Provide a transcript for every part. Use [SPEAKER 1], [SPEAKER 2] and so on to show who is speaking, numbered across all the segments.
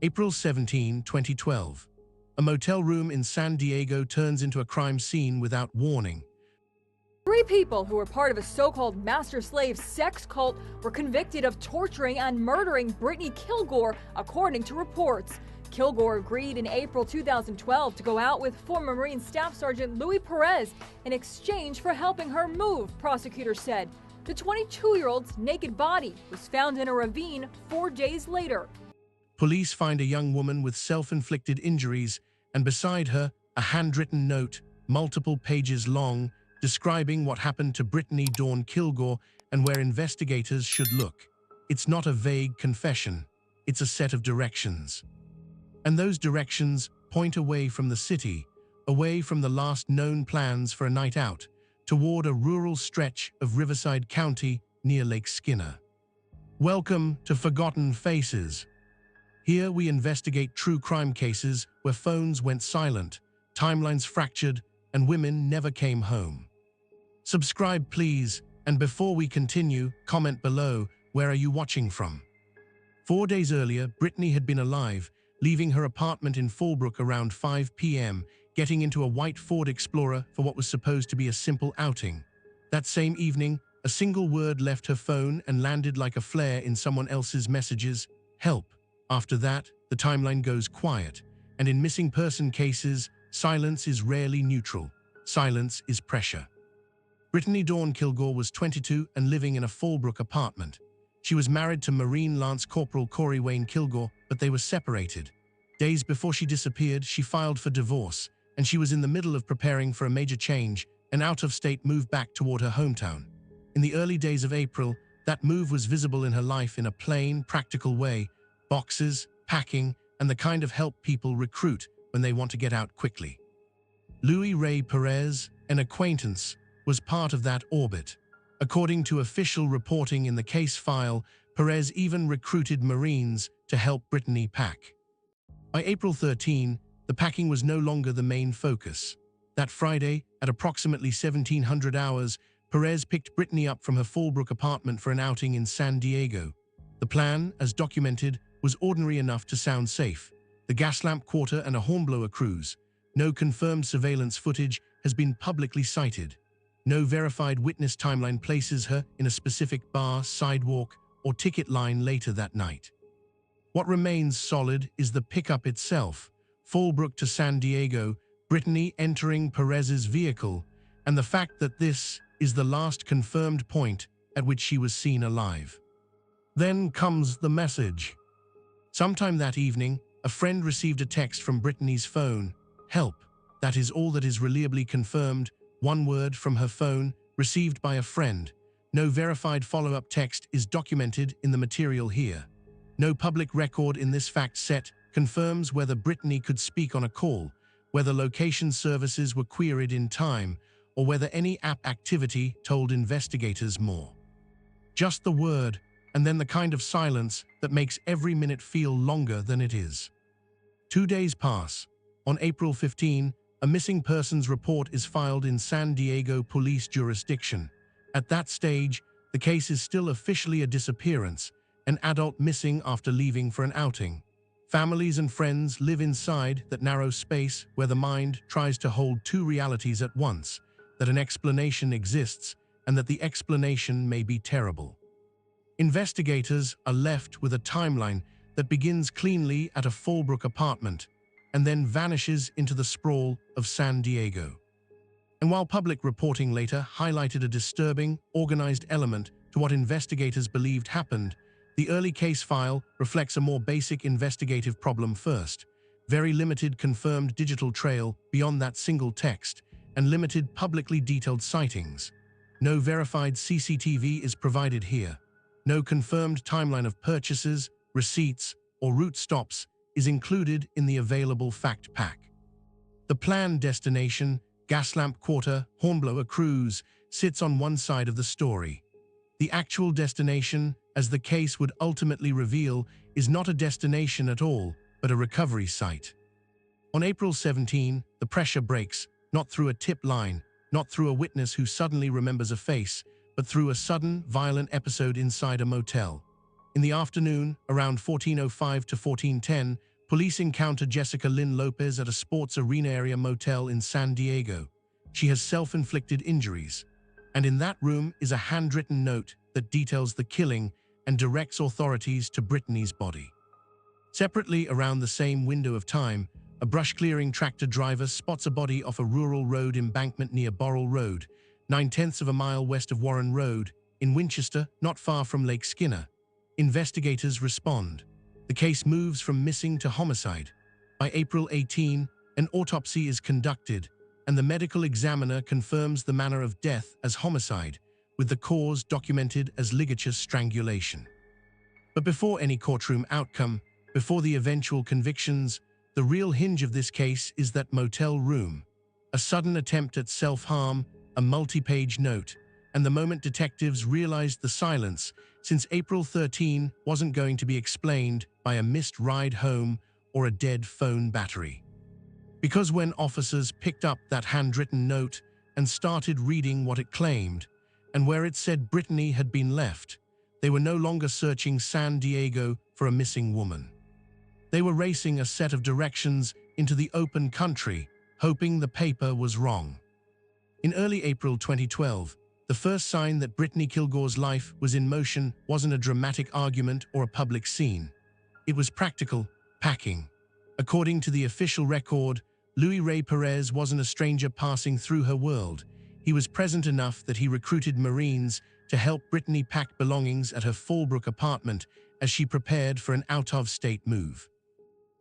[SPEAKER 1] April 17, 2012. A motel room in San Diego turns into a crime scene without warning.
[SPEAKER 2] Three people who were part of a so-called master-slave sex cult were convicted of torturing and murdering Brittany Killgore, according to reports. Killgore agreed in April 2012 to go out with former Marine Staff Sergeant Luis Perez in exchange for helping her move, prosecutors said. The 22-year-old's naked body was found in a ravine 4 days later.
[SPEAKER 1] Police find a young woman with self-inflicted injuries, and beside her, a handwritten note, multiple pages long, describing what happened to Brittany Dawn Killgore and where investigators should look. It's not a vague confession, it's a set of directions. And those directions point away from the city, away from the last known plans for a night out, toward a rural stretch of Riverside County near Lake Skinner. Welcome to Forgotten Faces. Here we investigate true crime cases where phones went silent, timelines fractured, and women never came home. Subscribe please, and before we continue, comment below, where are you watching from? 4 days earlier, Brittany had been alive, leaving her apartment in Fallbrook around 5 p.m., getting into a white Ford Explorer for what was supposed to be a simple outing. That same evening, a single word left her phone and landed like a flare in someone else's messages: help. After that, the timeline goes quiet, and in missing person cases, silence is rarely neutral. Silence is pressure. Brittany Dawn Killgore was 22 and living in a Fallbrook apartment. She was married to Marine Lance Corporal Corey Wayne Killgore, but they were separated. Days before she disappeared, she filed for divorce, and she was in the middle of preparing for a major change, an out-of-state move back toward her hometown. In the early days of April, that move was visible in her life in a plain, practical way: boxes, packing, and the kind of help people recruit when they want to get out quickly. Luis Ray Perez, an acquaintance, was part of that orbit. According to official reporting in the case file, Perez even recruited Marines to help Brittany pack. By April 13, the packing was no longer the main focus. That Friday, at approximately 1700 hours, Perez picked Brittany up from her Fallbrook apartment for an outing in San Diego. The plan, as documented, was ordinary enough to sound safe: the Gaslamp Quarter and a hornblower cruise. No confirmed surveillance footage has been publicly cited. No verified witness timeline places her in a specific bar, sidewalk, or ticket line later that night. What remains solid is the pickup itself: Fallbrook to San Diego, Brittany entering Perez's vehicle, and the fact that this is the last confirmed point at which she was seen alive. Then comes the message. Sometime that evening, a friend received a text from Brittany's phone: help. That is all that is reliably confirmed. One word from her phone, received by a friend. No verified follow-up text is documented in the material here. No public record in this fact set confirms whether Brittany could speak on a call, whether location services were queried in time, or whether any app activity told investigators more. Just the word, and then the kind of silence that makes every minute feel longer than it is. 2 days pass. On April 15, a missing persons report is filed in San Diego police jurisdiction. At that stage, the case is still officially a disappearance, an adult missing after leaving for an outing. Families and friends live inside that narrow space where the mind tries to hold two realities at once: that an explanation exists and that the explanation may be terrible. Investigators are left with a timeline that begins cleanly at a Fallbrook apartment and then vanishes into the sprawl of San Diego. And while public reporting later highlighted a disturbing, organized element to what investigators believed happened, the early case file reflects a more basic investigative problem first: very limited confirmed digital trail beyond that single text, and limited publicly detailed sightings. No verified CCTV is provided here. No confirmed timeline of purchases, receipts, or route stops is included in the available fact pack. The planned destination, Gaslamp Quarter, Hornblower Cruise, sits on one side of the story. The actual destination, as the case would ultimately reveal, is not a destination at all, but a recovery site. On April 17, the pressure breaks, not through a tip line, not through a witness who suddenly remembers a face, but through a sudden, violent episode inside a motel. In the afternoon, around 14:05 to 14:10, Police encounter Jessica Lynn Lopez at a sports arena area motel in San Diego. She has self-inflicted injuries, and in that room is a handwritten note that details the killing and directs authorities to Brittany's body. Separately, around the same window of time, a brush-clearing tractor driver spots a body off a rural road embankment near Borrell Road, 9/10 of a mile west of Warren Road, in Winchester, not far from Lake Skinner. Investigators respond. The case moves from missing to homicide. By April 18, an autopsy is conducted, and the medical examiner confirms the manner of death as homicide, with the cause documented as ligature strangulation. But before any courtroom outcome, before the eventual convictions, the real hinge of this case is that motel room. A sudden attempt at self-harm, a multi-page note, and the moment detectives realized the silence, since April 13 wasn't going to be explained by a missed ride home or a dead phone battery. Because when officers picked up that handwritten note and started reading what it claimed, and where it said Brittany had been left, they were no longer searching San Diego for a missing woman. They were racing a set of directions into the open country, hoping the paper was wrong. In early April 2012, the first sign that Brittany Killgore's life was in motion wasn't a dramatic argument or a public scene. It was practical packing. According to the official record, Luis Ray Perez wasn't a stranger passing through her world. He was present enough that he recruited Marines to help Brittany pack belongings at her Fallbrook apartment as she prepared for an out-of-state move.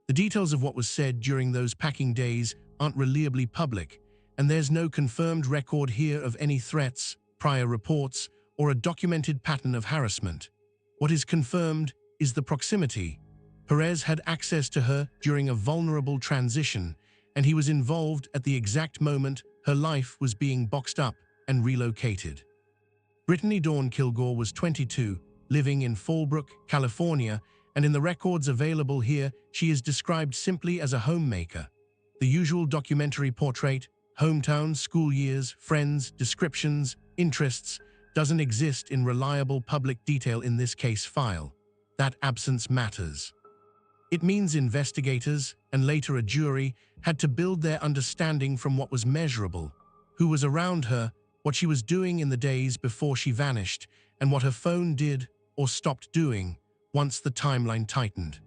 [SPEAKER 1] The details of what was said during those packing days aren't reliably public, and there's no confirmed record here of any threats, prior reports, or a documented pattern of harassment. What is confirmed is the proximity. Perez had access to her during a vulnerable transition, and he was involved at the exact moment her life was being boxed up and relocated. Brittany Dawn Killgore was 22, living in Fallbrook, California, and in the records available here, she is described simply as a homemaker. The usual documentary portrait, hometown, school years, friends, descriptions, interests, doesn't exist in reliable public detail in this case file. That absence matters. It means investigators, and later a jury, had to build their understanding from what was measurable, who was around her, what she was doing in the days before she vanished, and what her phone did or stopped doing once the timeline tightened.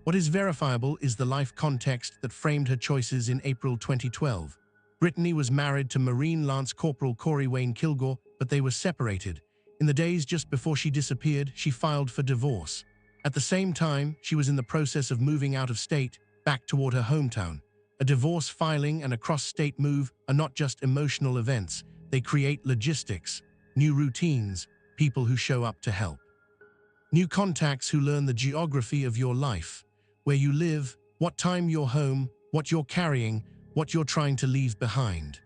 [SPEAKER 1] What is verifiable is the life context that framed her choices in April 2012. Brittany was married to Marine Lance Corporal Corey Wayne Killgore, but they were separated. In the days just before she disappeared, she filed for divorce. At the same time, she was in the process of moving out of state, back toward her hometown. A divorce filing and a cross-state move are not just emotional events. They create logistics, new routines, people who show up to help. New contacts who learn the geography of your life, where you live, what time you're home, what you're carrying, what you're trying to leave behind.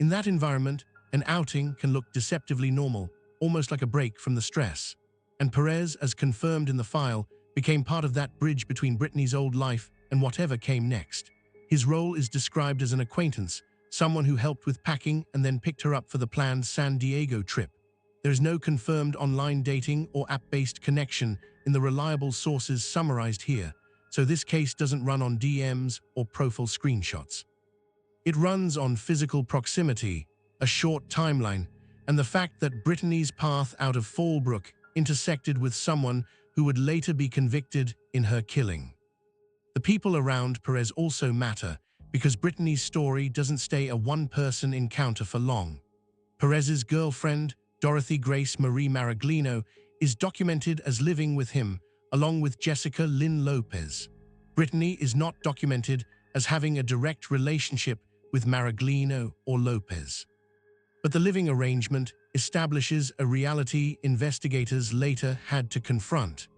[SPEAKER 1] In that environment, an outing can look deceptively normal, almost like a break from the stress. And Perez, as confirmed in the file, became part of that bridge between Brittany's old life and whatever came next. His role is described as an acquaintance, someone who helped with packing and then picked her up for the planned San Diego trip. There is no confirmed online dating or app-based connection in the reliable sources summarized here, so this case doesn't run on DMs or profile screenshots. It runs on physical proximity, a short timeline, and the fact that Brittany's path out of Fallbrook intersected with someone who would later be convicted in her killing. The people around Perez also matter, because Brittany's story doesn't stay a one-person encounter for long. Perez's girlfriend, Dorothy Grace Marie Maraglino, is documented as living with him, along with Jessica Lynn Lopez. Brittany is not documented as having a direct relationship with Maraglino or Lopez. But the living arrangement establishes a reality investigators later had to confront.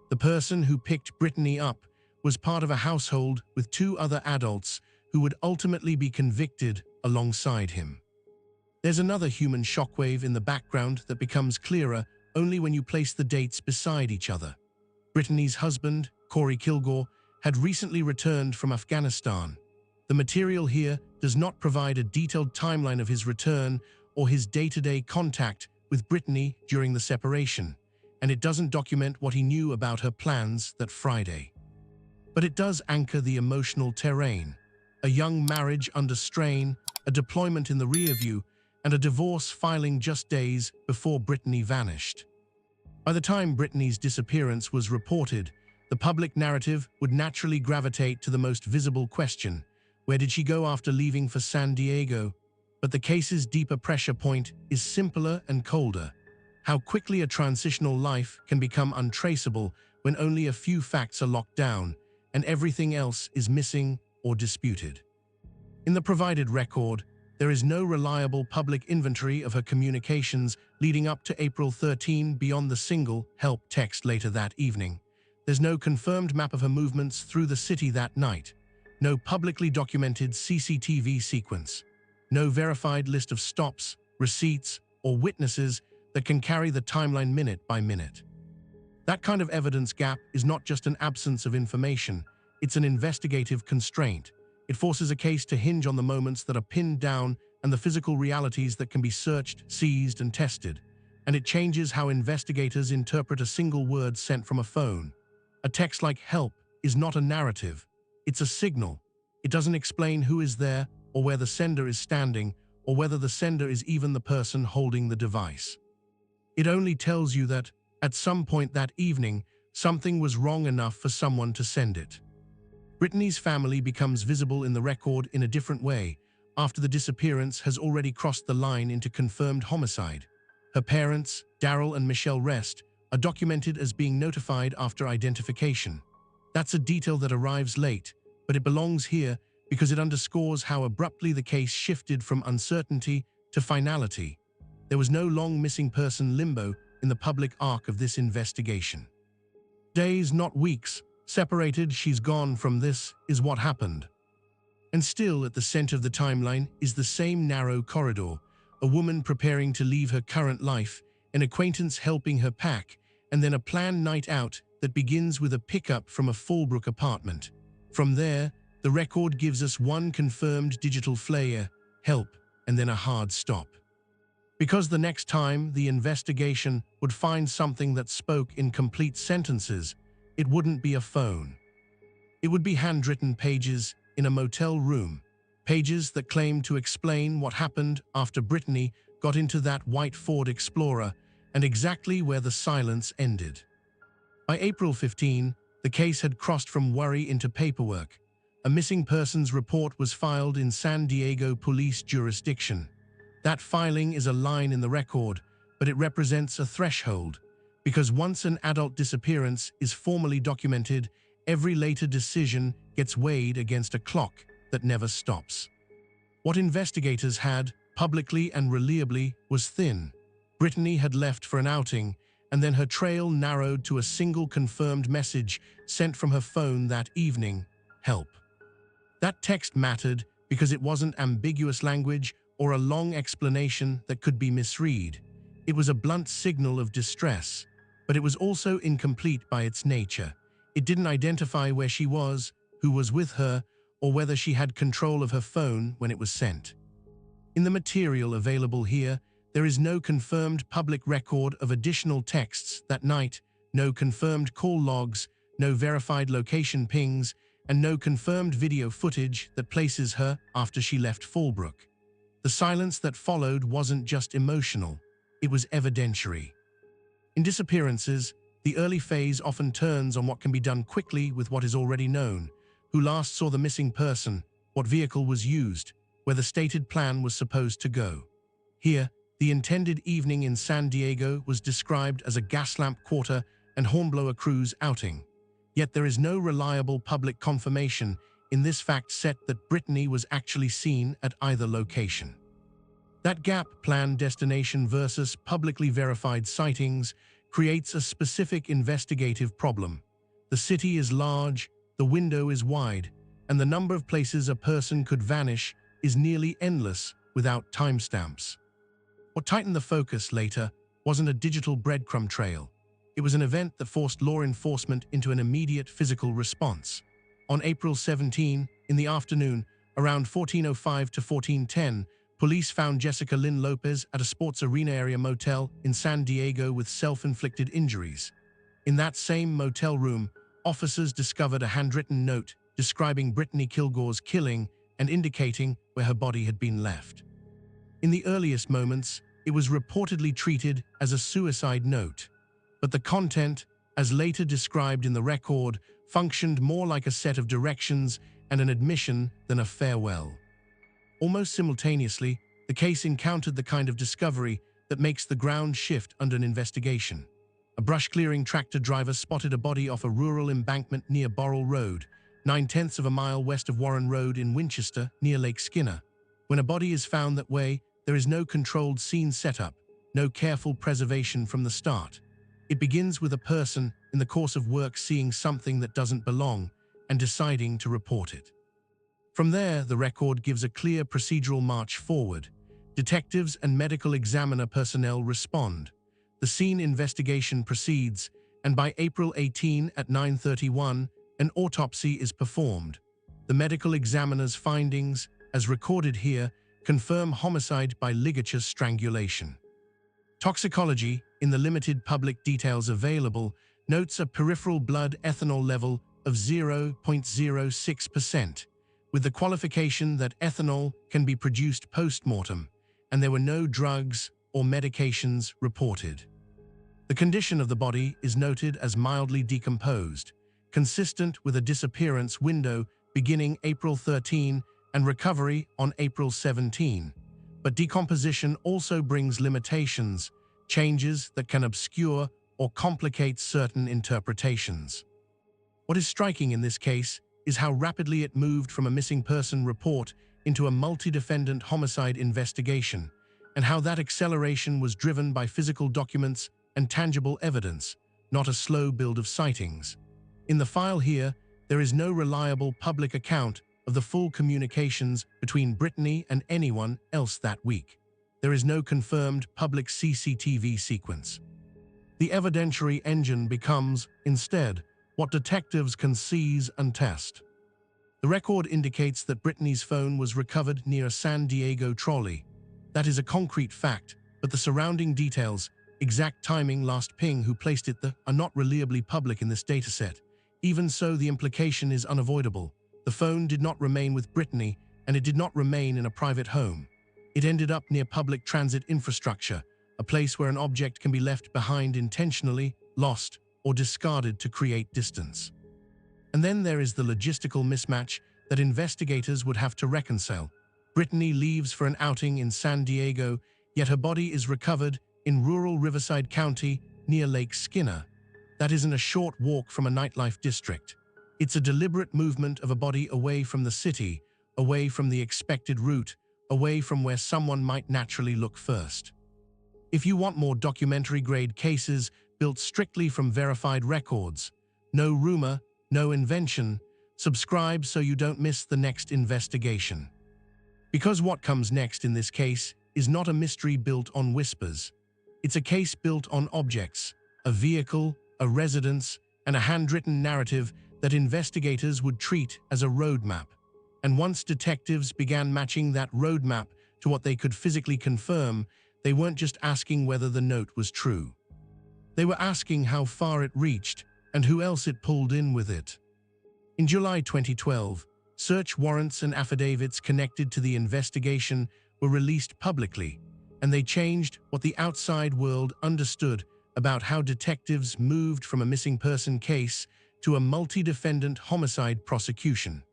[SPEAKER 1] The person who picked Brittany up was part of a household with two other adults who would ultimately be convicted alongside him. There's another human shockwave in the background that becomes clearer only when you place the dates beside each other. Brittany's husband, Corey Killgore, had recently returned from Afghanistan. The material here does not provide a detailed timeline of his return or his day-to-day contact with Brittany during the separation, and it doesn't document what he knew about her plans that Friday. but it does anchor the emotional terrain. A young marriage under strain, a deployment in the rear view, and a divorce filing just days before Brittany vanished. By the time Brittany's disappearance was reported, the public narrative would naturally gravitate to the most visible question: where did she go after leaving for San Diego? But the case's deeper pressure point is simpler and colder. How quickly a transitional life can become untraceable when only a few facts are locked down and everything else is missing or disputed. In the provided record, there is no reliable public inventory of her communications leading up to April 13 beyond the single "help" text later that evening. There's no confirmed map of her movements through the city that night, no publicly documented CCTV sequence, no verified list of stops, receipts, or witnesses that can carry the timeline minute by minute. That kind of evidence gap is not just an absence of information, it's an investigative constraint. It forces a case to hinge on the moments that are pinned down and the physical realities that can be searched, seized, and tested. And it changes how investigators interpret a single word sent from a phone. A text like "help" is not a narrative, it's a signal. It doesn't explain who is there, or where the sender is standing, or whether the sender is even the person holding the device. It only tells you that, at some point that evening, something was wrong enough for someone to send it. Brittany's family becomes visible in the record in a different way after the disappearance has already crossed the line into confirmed homicide. Her parents, Daryl and Michelle Rest, are documented as being notified after identification. That's a detail that arrives late, but it belongs here because it underscores how abruptly the case shifted from uncertainty to finality. There was no long missing person limbo in the public arc of this investigation. Days, not weeks, separated, she's gone from this, is what happened. And still at the center of the timeline is the same narrow corridor, a woman preparing to leave her current life, an acquaintance helping her pack, and then a planned night out that begins with a pickup from a Fallbrook apartment. From there, the record gives us one confirmed digital flare, "help," and then a hard stop. Because the next time the investigation would find something that spoke in complete sentences, it wouldn't be a phone. It would be handwritten pages in a motel room, pages that claimed to explain what happened after Brittany got into that white Ford Explorer and exactly where the silence ended. By April 15, the case had crossed from worry into paperwork. A missing persons report was filed in San Diego police jurisdiction. That filing is a line in the record, but it represents a threshold, because once an adult disappearance is formally documented, every later decision gets weighed against a clock that never stops. What investigators had, publicly and reliably, was thin. Brittany had left for an outing, and then her trail narrowed to a single confirmed message sent from her phone that evening: "help." That text mattered because it wasn't ambiguous language or a long explanation that could be misread. It was a blunt signal of distress, but it was also incomplete by its nature. It didn't identify where she was, who was with her, or whether she had control of her phone when it was sent. In the material available here, there is no confirmed public record of additional texts that night, no confirmed call logs, no verified location pings, and no confirmed video footage that places her after she left Fallbrook. The silence that followed wasn't just emotional, it was evidentiary. In disappearances, the early phase often turns on what can be done quickly with what is already known: who last saw the missing person, what vehicle was used, where the stated plan was supposed to go. Here, the intended evening in San Diego was described as a gaslamp quarter and hornblower cruise outing. Yet there is no reliable public confirmation in this fact set that Brittany was actually seen at either location. That gap, planned destination versus publicly verified sightings, creates a specific investigative problem. The city is large, the window is wide, and the number of places a person could vanish is nearly endless without timestamps. What tightened the focus later wasn't a digital breadcrumb trail. It was an event that forced law enforcement into an immediate physical response. On April 17, in the afternoon, around 14:05 to 14:10, police found Jessica Lynn Lopez at a sports arena area motel in San Diego with self-inflicted injuries. In that same motel room, officers discovered a handwritten note describing Brittany Killgore's killing and indicating where her body had been left. In the earliest moments, it was reportedly treated as a suicide note, but the content, as later described in the record, functioned more like a set of directions and an admission than a farewell. Almost simultaneously, the case encountered the kind of discovery that makes the ground shift under an investigation. A brush-clearing tractor driver spotted a body off a rural embankment near Borrell Road, 9/10 of a mile west of Warren Road in Winchester, near Lake Skinner. When a body is found that way, there is no controlled scene setup, no careful preservation from the start. It begins with a person in the course of work seeing something that doesn't belong and deciding to report it. From there, the record gives a clear procedural march forward. Detectives and medical examiner personnel respond. The scene investigation proceeds, and by April 18 at 9:31, an autopsy is performed. The medical examiner's findings, as recorded here, confirm homicide by ligature strangulation. Toxicology, in the limited public details available, notes a peripheral blood ethanol level of 0.06%, with the qualification that ethanol can be produced post-mortem, and there were no drugs or medications reported. The condition of the body is noted as mildly decomposed, consistent with a disappearance window beginning April 13 and recovery on April 17. But decomposition also brings limitations, changes that can obscure or complicate certain interpretations. What is striking in this case is how rapidly it moved from a missing person report into a multi-defendant homicide investigation, and how that acceleration was driven by physical documents and tangible evidence, not a slow build of sightings. In the file here, there is no reliable public account of the full communications between Brittany and anyone else that week. There is no confirmed public CCTV sequence. The evidentiary engine becomes, instead, what detectives can seize and test. The record indicates that Brittany's phone was recovered near a San Diego trolley. That is a concrete fact, but the surrounding details, exact timing, last ping, who placed it there, are not reliably public in this dataset. Even so, the implication is unavoidable. The phone did not remain with Brittany, and it did not remain in a private home. It ended up near public transit infrastructure, a place where an object can be left behind intentionally, lost, or discarded to create distance. And then there is the logistical mismatch that investigators would have to reconcile. Brittany leaves for an outing in San Diego, yet her body is recovered in rural Riverside County near Lake Skinner. That isn't a short walk from a nightlife district. It's a deliberate movement of a body away from the city, away from the expected route, away from where someone might naturally look first. If you want more documentary-grade cases built strictly from verified records, no rumor, no invention, subscribe so you don't miss the next investigation. Because what comes next in this case is not a mystery built on whispers. It's a case built on objects, a vehicle, a residence, and a handwritten narrative that investigators would treat as a roadmap. And once detectives began matching that roadmap to what they could physically confirm, they weren't just asking whether the note was true. They were asking how far it reached and who else it pulled in with it. In July 2012, search warrants and affidavits connected to the investigation were released publicly, and they changed what the outside world understood about how detectives moved from a missing person case to a multi-defendant homicide prosecution.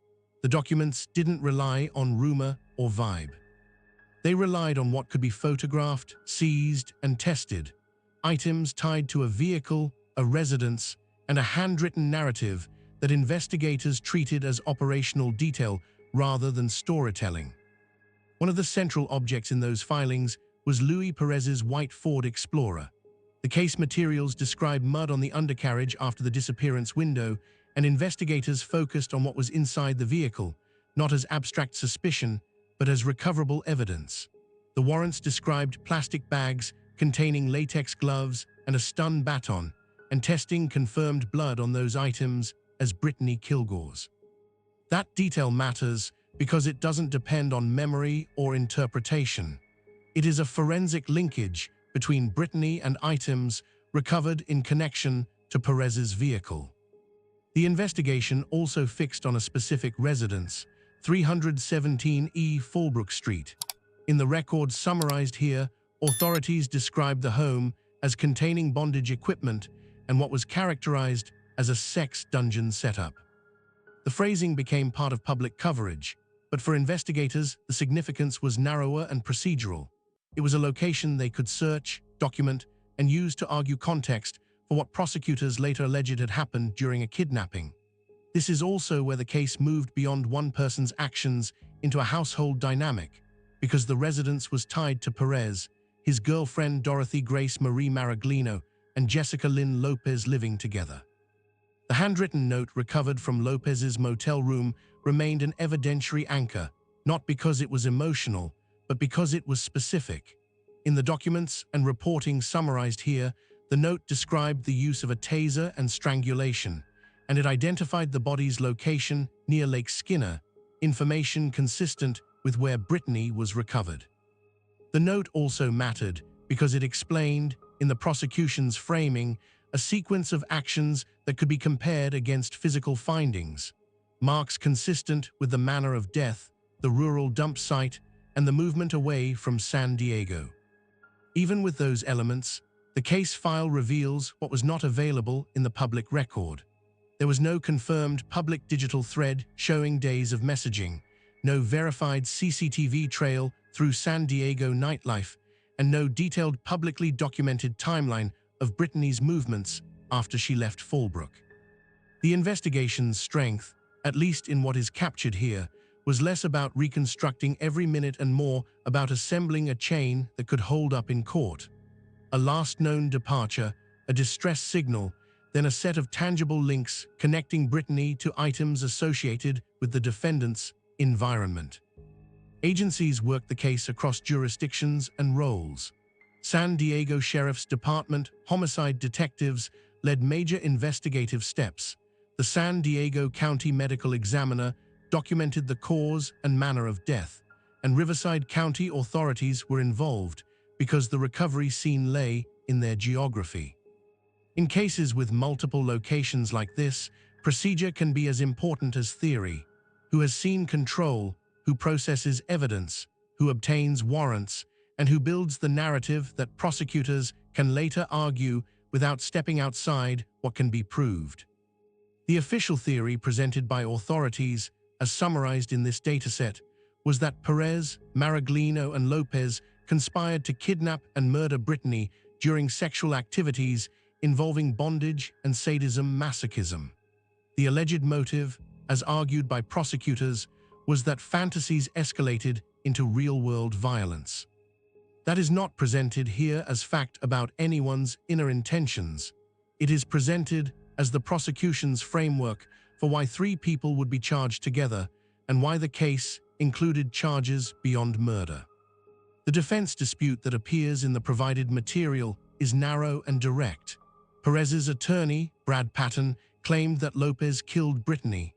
[SPEAKER 1] The documents didn't rely on rumor or vibe. They relied on what could be photographed, seized, and tested, items tied to a vehicle, a residence, and a handwritten narrative that investigators treated as operational detail rather than storytelling. One of the central objects in those filings was Louis Perez's white Ford Explorer. The case materials describe mud on the undercarriage after the disappearance window, and investigators focused on what was inside the vehicle, not as abstract suspicion, but as recoverable evidence. The warrants described plastic bags containing latex gloves and a stun baton, and testing confirmed blood on those items as Brittany Killgore's. That detail matters because it doesn't depend on memory or interpretation. It is a forensic linkage between Brittany and items recovered in connection to Perez's vehicle. The investigation also fixed on a specific residence, 317E Fallbrook Street. In the record summarized here, authorities described the home as containing bondage equipment and what was characterized as a sex dungeon setup. The phrasing became part of public coverage, but for investigators, the significance was narrower and procedural. It was a location they could search, document, and use to argue context for what prosecutors later alleged had happened during a kidnapping. This is also where the case moved beyond one person's actions into a household dynamic, because the residence was tied to Perez, his girlfriend Dorothy Grace Marie Maraglino, and Jessica Lynn Lopez living together. The handwritten note recovered from Lopez's motel room remained an evidentiary anchor, not because it was emotional, but because it was specific. In the documents and reporting summarized here, the note described the use of a taser and strangulation, and it identified the body's location near Lake Skinner, information consistent with where Brittany was recovered. The note also mattered because it explained, in the prosecution's framing, a sequence of actions that could be compared against physical findings, marks consistent with the manner of death, the rural dump site, and the movement away from San Diego. Even with those elements, the case file reveals what was not available in the public record. There was no confirmed public digital thread showing days of messaging, no verified CCTV trail through San Diego nightlife, and no detailed publicly documented timeline of Brittany's movements after she left Fallbrook. The investigation's strength, at least in what is captured here, was less about reconstructing every minute and more about assembling a chain that could hold up in court. A last known departure, a distress signal, then a set of tangible links connecting Brittany to items associated with the defendant's environment. Agencies worked the case across jurisdictions and roles. San Diego Sheriff's Department homicide detectives led major investigative steps. The San Diego County Medical Examiner documented the cause and manner of death, and Riverside County authorities were involved because the recovery scene lay in their geography. In cases with multiple locations like this, procedure can be as important as theory. Who has seen control, who processes evidence, who obtains warrants, and who builds the narrative that prosecutors can later argue without stepping outside what can be proved. The official theory presented by authorities, as summarized in this dataset, was that Perez, Maraglino, and Lopez conspired to kidnap and murder Brittany during sexual activities involving bondage and sadism-masochism. The alleged motive, as argued by prosecutors, was that fantasies escalated into real-world violence. That is not presented here as fact about anyone's inner intentions. It is presented as the prosecution's framework for why three people would be charged together and why the case included charges beyond murder. The defense dispute that appears in the provided material is narrow and direct. Perez's attorney, Brad Patton, claimed that Lopez killed Brittany.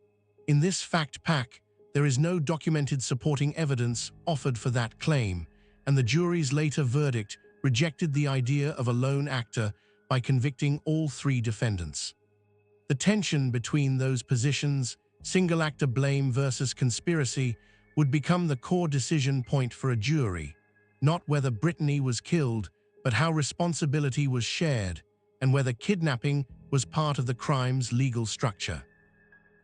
[SPEAKER 1] In this fact pack, there is no documented supporting evidence offered for that claim, and the jury's later verdict rejected the idea of a lone actor by convicting all three defendants. The tension between those positions, single actor blame versus conspiracy, would become the core decision point for a jury, not whether Brittany was killed, but how responsibility was shared, and whether kidnapping was part of the crime's legal structure.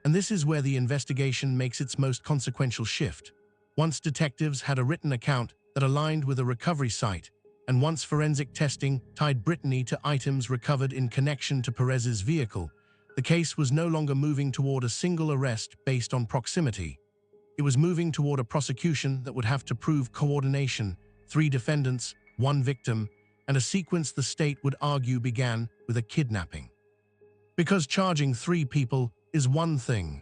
[SPEAKER 1] And this is where the investigation makes its most consequential shift. Once detectives had a written account that aligned with a recovery site, and once forensic testing tied Brittany to items recovered in connection to Perez's vehicle, the case was no longer moving toward a single arrest based on proximity. It was moving toward a prosecution that would have to prove coordination, 3 defendants, 1 victim, and a sequence the state would argue began with a kidnapping. Because charging 3 people is one thing,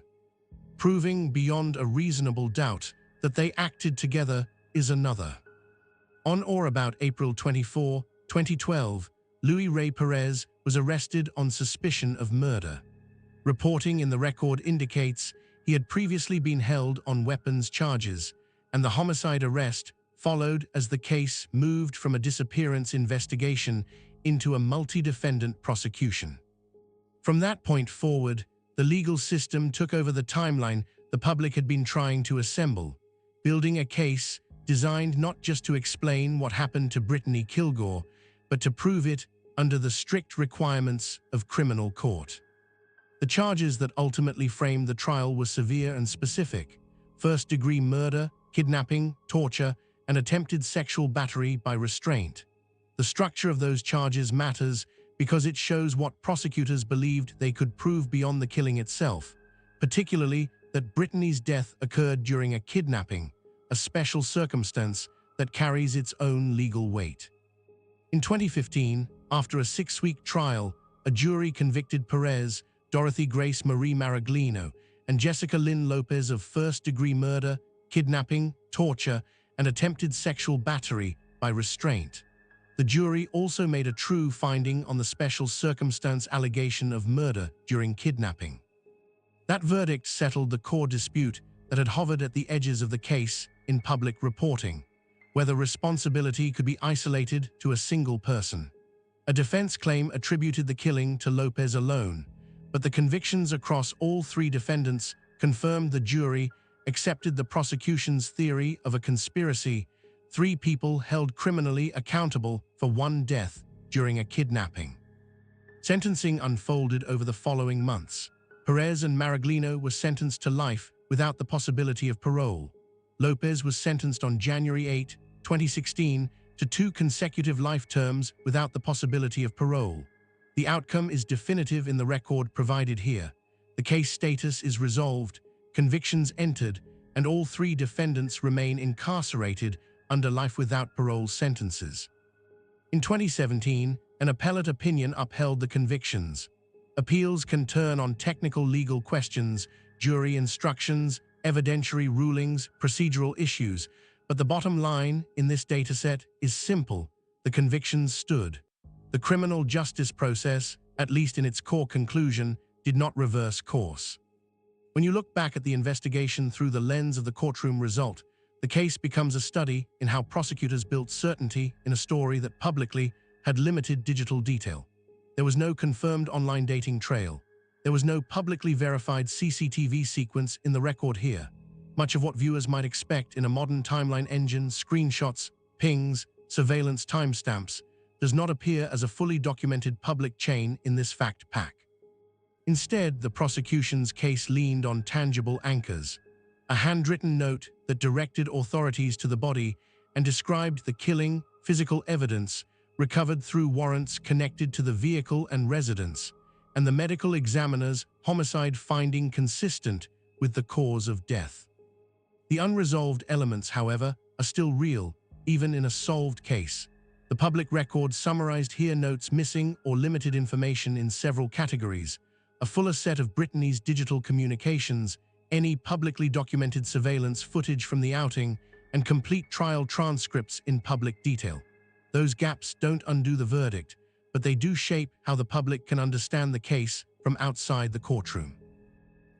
[SPEAKER 1] proving beyond a reasonable doubt that they acted together is another. On or about April 24, 2012, Luis Ray Perez was arrested on suspicion of murder. Reporting in the record indicates he had previously been held on weapons charges, and the homicide arrest followed as the case moved from a disappearance investigation into a multi-defendant prosecution. From that point forward, the The legal system took over the timeline the public had been trying to assemble, building a case designed not just to explain what happened to Brittany Killgore, but to prove it under the strict requirements of criminal court. The charges that ultimately framed the trial were severe and specific: first-degree murder, kidnapping, torture, and attempted sexual battery by restraint. The structure of those charges matters because it shows what prosecutors believed they could prove beyond the killing itself, particularly that Brittany's death occurred during a kidnapping, a special circumstance that carries its own legal weight. In 2015, after a 6-week trial, a jury convicted Perez, Dorothy Grace Marie Maraglino, and Jessica Lynn Lopez of first-degree murder, kidnapping, torture, and attempted sexual battery by restraint. The jury also made a true finding on the special circumstance allegation of murder during kidnapping. That verdict settled the core dispute that had hovered at the edges of the case in public reporting, whether responsibility could be isolated to a single person. A defense claim attributed the killing to Lopez alone, but the convictions across all 3 defendants confirmed the jury accepted the prosecution's theory of a conspiracy: 3 people held criminally accountable for 1 death during a kidnapping. Sentencing unfolded over the following months. Perez and Maraglino were sentenced to life without the possibility of parole. Lopez was sentenced on January 8, 2016, to 2 consecutive life terms without the possibility of parole. The outcome is definitive in the record provided here. The case status is resolved, convictions entered, and all 3 defendants remain incarcerated under life without parole sentences. In 2017, an appellate opinion upheld the convictions. Appeals can turn on technical legal questions, jury instructions, evidentiary rulings, procedural issues, but the bottom line in this dataset is simple: the convictions stood. The criminal justice process, at least in its core conclusion, did not reverse course. When you look back at the investigation through the lens of the courtroom result, the case becomes a study in how prosecutors built certainty in a story that publicly had limited digital detail. There was no confirmed online dating trail. There was no publicly verified CCTV sequence in the record here. Much of what viewers might expect in a modern timeline engine, screenshots, pings, surveillance timestamps, does not appear as a fully documented public chain in this fact pack. Instead, the prosecution's case leaned on tangible anchors: a handwritten note that directed authorities to the body and described the killing, physical evidence recovered through warrants connected to the vehicle and residence, and the medical examiner's homicide finding consistent with the cause of death. The unresolved elements, however, are still real, even in a solved case. The public record summarized here notes missing or limited information in several categories: a fuller set of Brittany's digital communications, any publicly documented surveillance footage from the outing, and complete trial transcripts in public detail. Those gaps don't undo the verdict, but they do shape how the public can understand the case from outside the courtroom.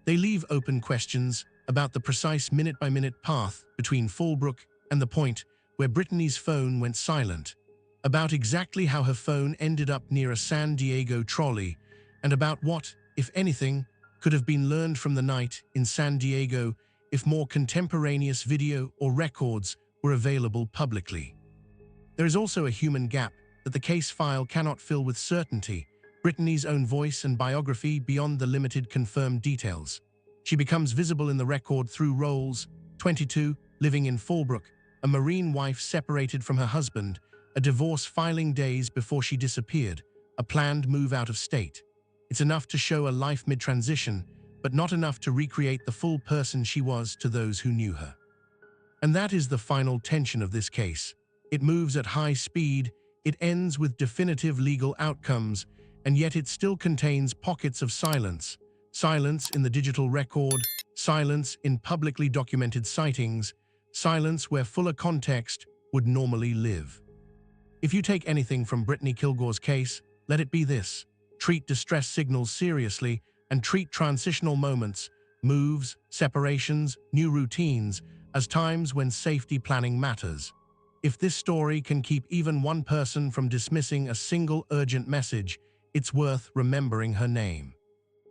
[SPEAKER 1] They leave open questions about the precise minute-by-minute path between Fallbrook and the point where Brittany's phone went silent, about exactly how her phone ended up near a San Diego trolley, and about what, if anything, could have been learned from the night in San Diego if more contemporaneous video or records were available publicly. There is also a human gap that the case file cannot fill with certainty: Brittany's own voice and biography beyond the limited confirmed details. She becomes visible in the record through roles: 22, living in Fallbrook, a Marine wife separated from her husband, a divorce filing days before she disappeared, a planned move out of state. It's enough to show a life mid-transition, but not enough to recreate the full person she was to those who knew her. And that is the final tension of this case. It moves at high speed, it ends with definitive legal outcomes, and yet it still contains pockets of silence. Silence in the digital record, silence in publicly documented sightings, silence where fuller context would normally live. If you take anything from Brittany Killgore's case, let it be this: treat distress signals seriously and treat transitional moments, moves, separations, new routines, as times when safety planning matters. If this story can keep even one person from dismissing a single urgent message, it's worth remembering her name.